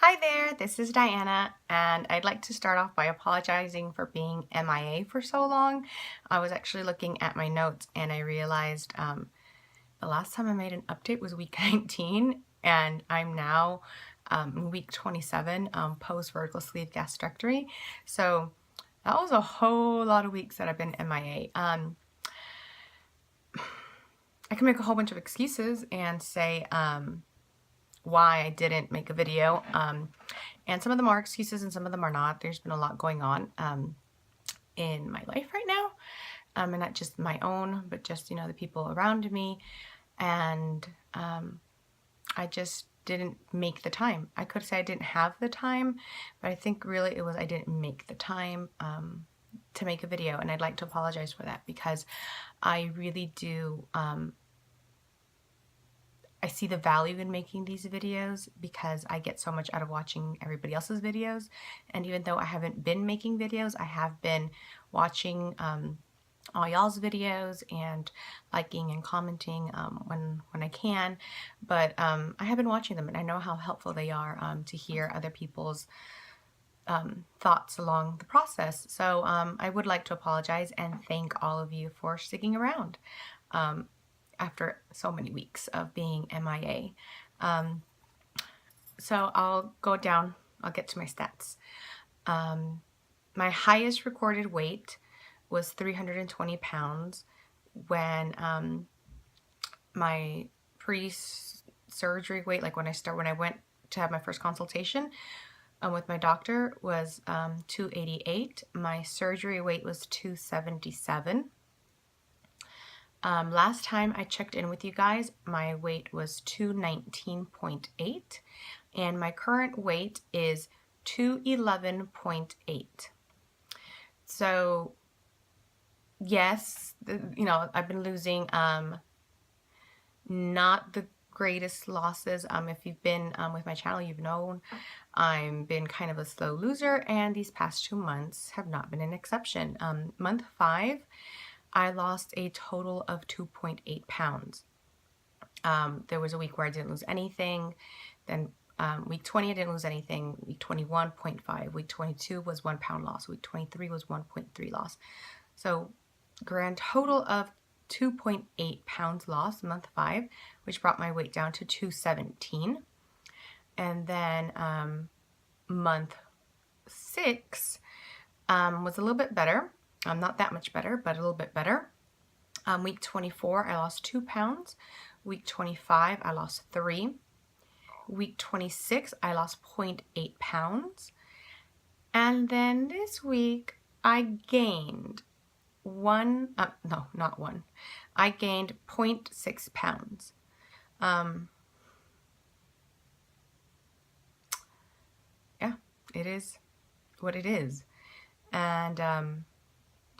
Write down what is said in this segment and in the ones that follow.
Hi there, this is Diana, and I'd like to start off by apologizing for being MIA for so long. I was actually looking at my notes and I realized the last time I made an update was week 19, and I'm now in week 27, post vertical sleeve gastrectomy. So that was a whole lot of weeks that I've been MIA. I can make a whole bunch of excuses and say why I didn't make a video. And some of them are excuses and some of them are not. There's been a lot going on in my life right now. And not just my own, but just, the people around me. And I just didn't make the time. I could say I didn't have the time, but I think really it was I didn't make the time to make a video. And I'd like to apologize for that because I really do I see the value in making these videos because I get so much out of watching everybody else's videos. And even though I haven't been making videos, I have been watching all y'all's videos and liking and commenting when I can. But I have been watching them and I know how helpful they are to hear other people's thoughts along the process. So I would like to apologize and thank all of you for sticking around. After so many weeks of being MIA. So I'll go down, I'll get to my stats. My highest recorded weight was 320 pounds when my pre-surgery weight, like when I went to have my first consultation with my doctor, was 288. My surgery weight was 277. Last time I checked in with you guys, my weight was 219.8 and my current weight is 211.8. So yes, I've been losing not the greatest losses. If you've been with my channel, you've known I've been kind of a slow loser, and these past 2 months have not been an exception. Month 5, I lost a total of 2.8 pounds. There was a week where I didn't lose anything. Then week 20, I didn't lose anything. Week 21, 0.5. Week 22 was 1 pound loss. Week 23 was 1.3 loss. So grand total of 2.8 pounds lost month 5, which brought my weight down to 217. And then month 6 was a little bit better. Not that much better, but a little bit better. Week 24, I lost 2 pounds. Week 25, I lost 3. Week 26, I lost 0.8 pounds. And then this week, I gained I gained 0.6 pounds. Yeah, it is what it is. And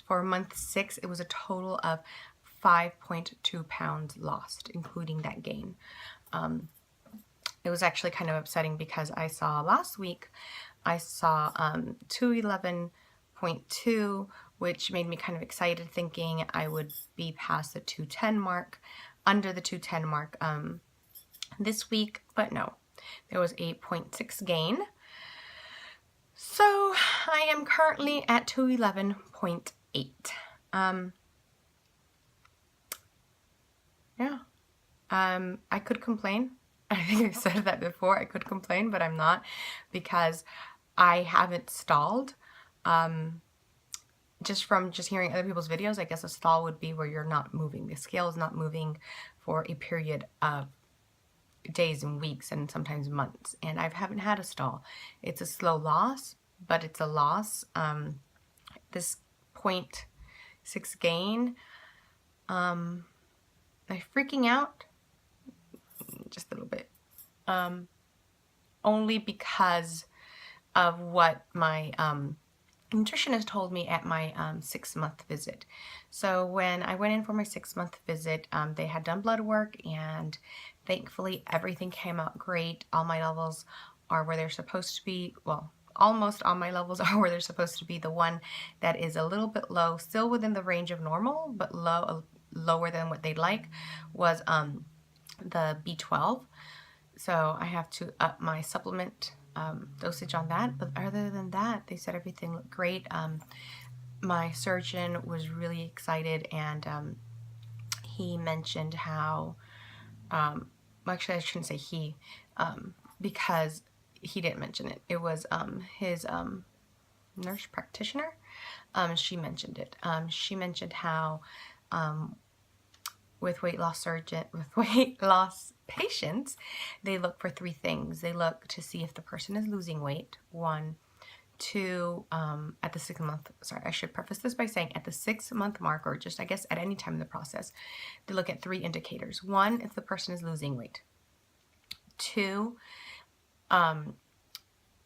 for month 6, it was a total of 5.2 pounds lost, including that gain. It was actually kind of upsetting because I saw last week, I saw 211.2, which made me kind of excited, thinking I would be past the 210 mark, under the 210 mark this week, but no, there was a 0.6 gain. So I am currently at 211.8. Yeah. I could complain. I think I've said that before. I could complain, but I'm not, because I haven't stalled. Just from hearing other people's videos, I guess a stall would be where you're not moving. The scale is not moving for a period of days and weeks and sometimes months. And I haven't had a stall. It's a slow loss, but it's a loss. This 0.6 gain, I'm freaking out just a little bit, only because of what my nutritionist told me at my 6-month visit. So when I went in for my 6-month visit, they had done blood work, and thankfully everything came out great. All my levels are where they're supposed to be. Well, almost all my levels are where they're supposed to be. The one that is a little bit low, still within the range of normal, but lower than what they'd like, was the B12. So I have to up my supplement dosage on that. But other than that, they said everything looked great. My surgeon was really excited, and he mentioned how, well, actually I shouldn't say he, because he didn't mention it. It was his nurse practitioner. She mentioned it. She mentioned how with weight loss patients, they look for three things. They look to see if the person is losing weight. One, two, at the 6 month, sorry, I should preface this by saying at the 6 month mark, or just I guess at any time in the process, they look at three indicators. One, if the person is losing weight. Two,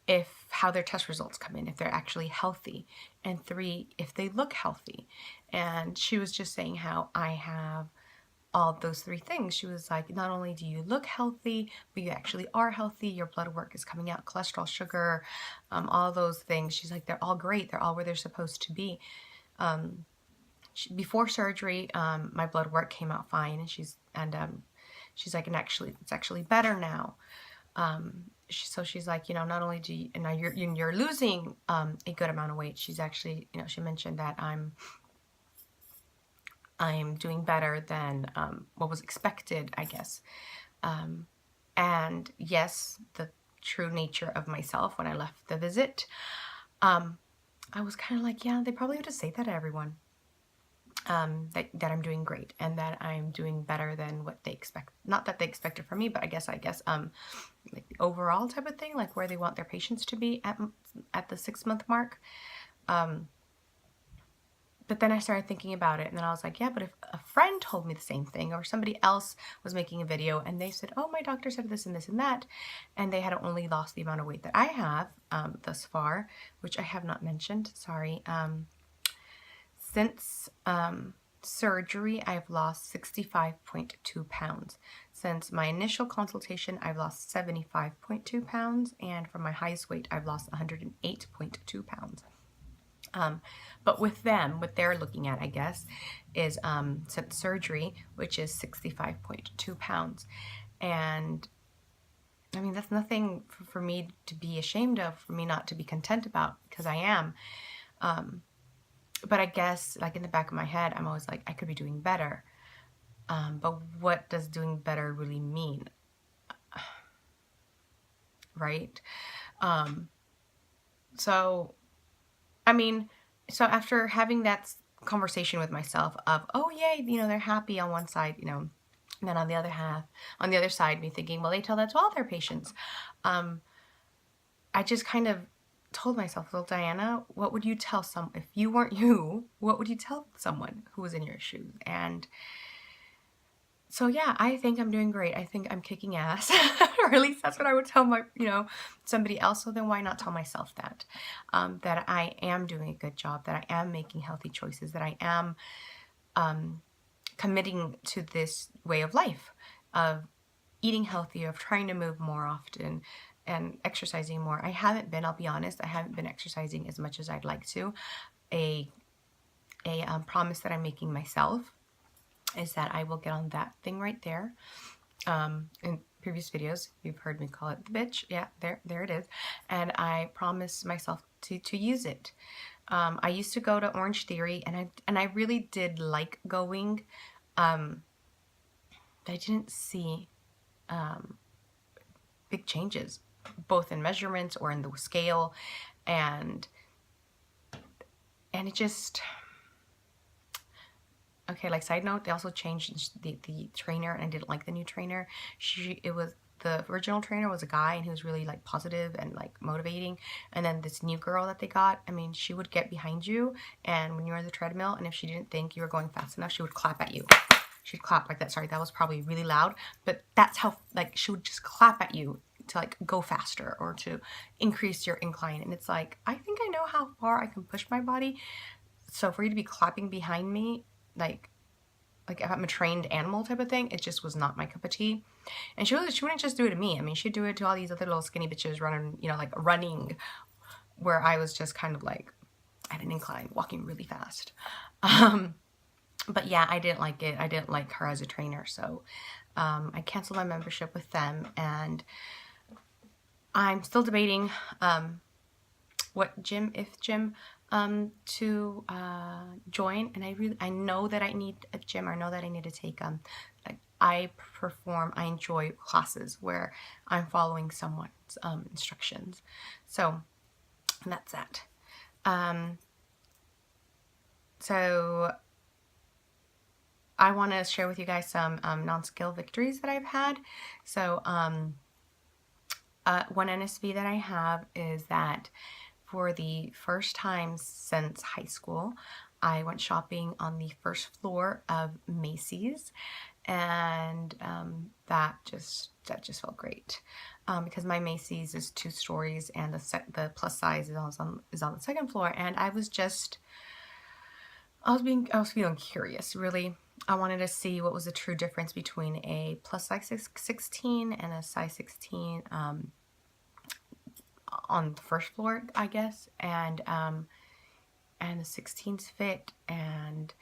if how their test results come in, if they're actually healthy. And three, if they look healthy. And she was just saying how I have all those three things. She was like, not only do you look healthy, but you actually are healthy. Your blood work is coming out, cholesterol, sugar, all those things. She's like, they're all great. They're all where they're supposed to be. Before surgery, my blood work came out fine, and she's like, and actually, it's actually better now. So she's like, not only do you, and now you're losing a good amount of weight. She's actually, she mentioned that I'm doing better than what was expected, I guess. And yes, the true nature of myself when I left the visit, I was kind of like, yeah, they probably would just say that to everyone. That I'm doing great and that I'm doing better than what they expect. Not that they expected from me, but I guess like the overall type of thing, like where they want their patients to be at the 6 month mark. But then I started thinking about it, and then I was like, yeah, but if a friend told me the same thing, or somebody else was making a video and they said, oh, my doctor said this and this and that, and they had only lost the amount of weight that I have thus far, which I have not mentioned, sorry. Since surgery, I've lost 65.2 pounds. Since my initial consultation, I've lost 75.2 pounds, and from my highest weight, I've lost 108.2 pounds. But with them, what they're looking at, I guess, is since surgery, which is 65.2 pounds. And I mean, that's nothing for me to be ashamed of, for me not to be content about, because I am. But I guess, like, in the back of my head, I'm always like, I could be doing better. But what does doing better really mean? Right? So, I mean, so after having that conversation with myself of, oh, yay, they're happy on one side, and then on the other side, me thinking, well, they tell that to all their patients. I just kind of told myself, well, Diana, what would you tell if you weren't you, what would you tell someone who was in your shoes? And so, yeah, I think I'm doing great. I think I'm kicking ass, or at least that's what I would tell somebody else. So then why not tell myself that, that I am doing a good job, that I am making healthy choices, that I am committing to this way of life, of eating healthy, of trying to move more often, and exercising more. I haven't been, I'll be honest, I haven't been exercising as much as I'd like to. A promise that I'm making myself is that I will get on that thing right there. In previous videos, you've heard me call it the bitch. Yeah, there it is. And I promised myself to use it. I used to go to Orange Theory, and I really did like going. But I didn't see big changes, both in measurements or in the scale, and it just, okay, like, side note, they also changed the trainer, and I didn't like the new trainer. The original trainer was a guy, and he was really, like, positive and, like, motivating. And then this new girl that they got, I mean, she would get behind you, and when you were on the treadmill, and if she didn't think you were going fast enough, she would clap at you. She'd clap like that. Sorry, that was probably really loud, but that's how, like, she would just clap at you to, like, go faster or to increase your incline. And it's like, I think I know how far I can push my body. So for you to be clapping behind me, like if I'm a trained animal type of thing, it just was not my cup of tea. And she wouldn't just do it to me. I mean, she'd do it to all these other little skinny bitches running, like running, where I was just kind of like at an incline, walking really fast. But yeah, I didn't like it. I didn't like her as a trainer. So I canceled my membership with them, and I'm still debating what gym, if gym, to join, and I know that I need a gym, or I know that I need to take I enjoy classes where I'm following someone's instructions. So that's that. So I want to share with you guys some non-skill victories that I've had. So one NSV that I have is that for the first time since high school, I went shopping on the first floor of Macy's, and that just felt great, because my Macy's is 2 stories, and the plus size is on the second floor, and I was feeling curious, really. I wanted to see what was the true difference between a plus size 16 and a size 16 on the first floor, I guess, and the 16s fit, and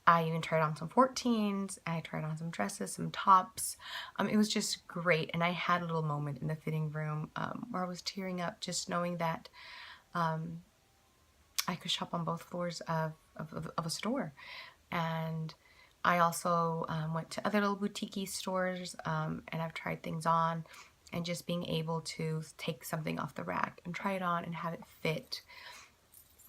I even tried on some 14s, I tried on some dresses, some tops. It was just great, and I had a little moment in the fitting room where I was tearing up, just knowing that I could shop on both floors of a store. And I also went to other little boutique stores, and I've tried things on, and just being able to take something off the rack and try it on and have it fit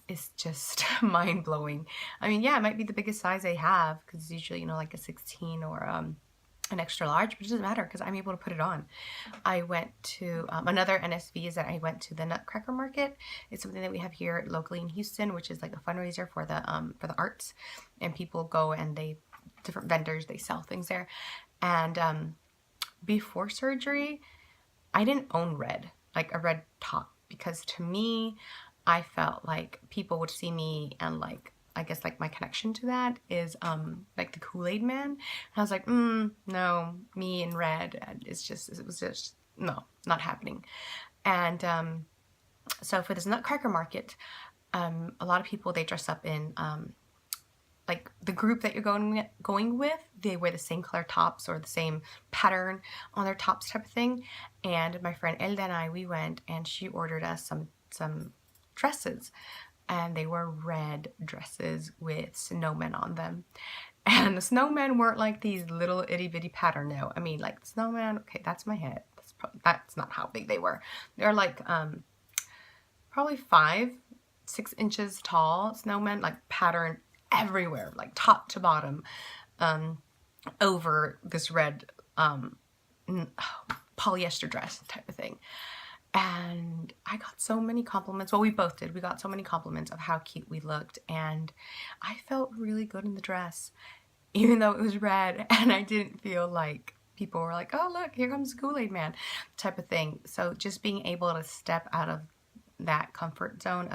is just mind-blowing. I mean, yeah, it might be the biggest size I have, because it's usually, like a 16 or an extra large, but it doesn't matter because I'm able to put it on. I went to another NSV is that I went to the Nutcracker Market. It's something that we have here locally in Houston, which is like a fundraiser for the arts, and people go and different vendors, they sell things there. And before surgery, I didn't own red, like a red top, because to me, I felt like people would see me, and I guess my connection to that is like the Kool-Aid man. And I was like, no, me in red. And it was just, no, not happening. And so for this Nutcracker Market, a lot of people, they dress up in like the group that you're going with, they wear the same color tops or the same pattern on their tops type of thing. And my friend Elda and I, we went, and she ordered us some dresses, and they were red dresses with snowmen on them. And the snowmen weren't like these little itty bitty pattern. No, I mean, like, snowman, okay, that's my head. That's not how big they were. They're like probably 5-6 inches tall snowmen, like pattern everywhere, like top to bottom, over this red polyester dress type of thing. And I got so many compliments. Well, we both did. We got so many compliments of how cute we looked, and I felt really good in the dress, even though it was red, and I didn't feel like people were like, oh, look, here comes the Kool-Aid man type of thing. So just being able to step out of that comfort zone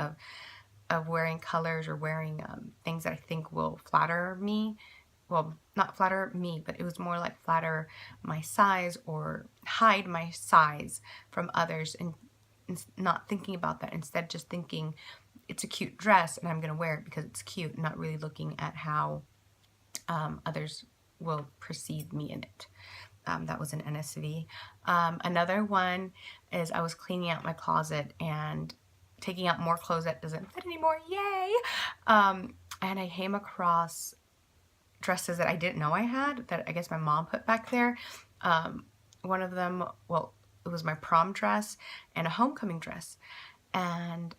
of wearing colors or wearing things that I think will flatter me. Well, not flatter me, but it was more like flatter my size or hide my size from others, and not thinking about that. Instead, just thinking it's a cute dress and I'm going to wear it because it's cute, not really looking at how others will perceive me in it. That was an NSV. Another one is I was cleaning out my closet and taking out more clothes that doesn't fit anymore. Yay! And I came across dresses that I didn't know I had, that I guess my mom put back there. One of them, well, it was my prom dress and a homecoming dress. And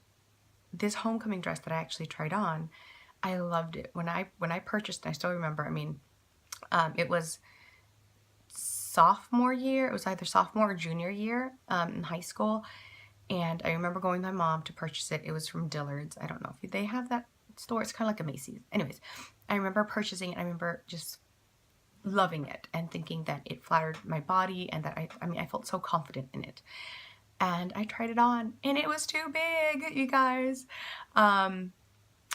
this homecoming dress that I actually tried on, I loved it. When I purchased it, I still remember, I mean, it was sophomore year. It was either sophomore or junior year in high school. And I remember going with my mom to purchase it. It was from Dillard's. I don't know if they have that store. It's kind of like a Macy's. Anyways, I remember purchasing it. I remember just loving it and thinking that it flattered my body, and that I felt so confident in it. And I tried it on, and it was too big, you guys.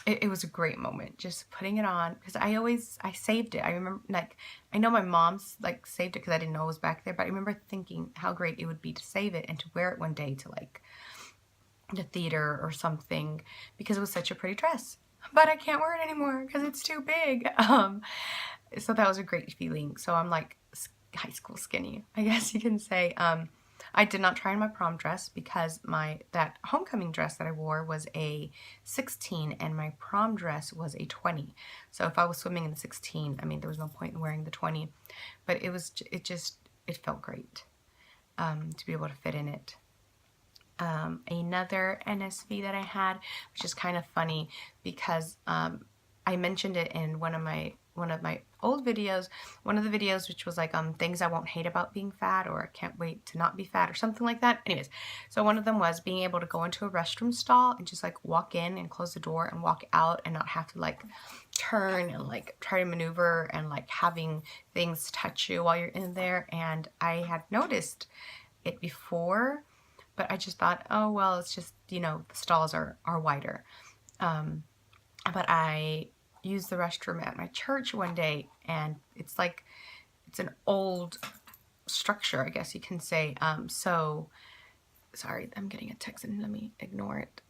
It was a great moment just putting it on, because I saved it. I remember, I know my mom's saved it because I didn't know it was back there, but I remember thinking how great it would be to save it and to wear it one day to the theater or something, because it was such a pretty dress. But I can't wear it anymore because it's too big. So that was a great feeling. So I'm high school skinny, I guess you can say. I did not try on my prom dress because that homecoming dress that I wore was a 16 and my prom dress was a 20. So if I was swimming in the 16, I mean, there was no point in wearing the 20, but it felt great to be able to fit in it. Another NSV that I had, which is kind of funny because I mentioned it in one of my old videos, one of the videos which was like things I won't hate about being fat, or I can't wait to not be fat, or something like that. Anyways, so one of them was being able to go into a restroom stall and just like walk in and close the door and walk out and not have to like turn and like try to maneuver and like having things touch you while you're in there. And I had noticed it before, but I just thought, oh well, it's just, you know, the stalls are wider. But I used the restroom at my church one day, and it's an old structure, I guess you can say. So sorry, I'm getting a text and let me ignore it.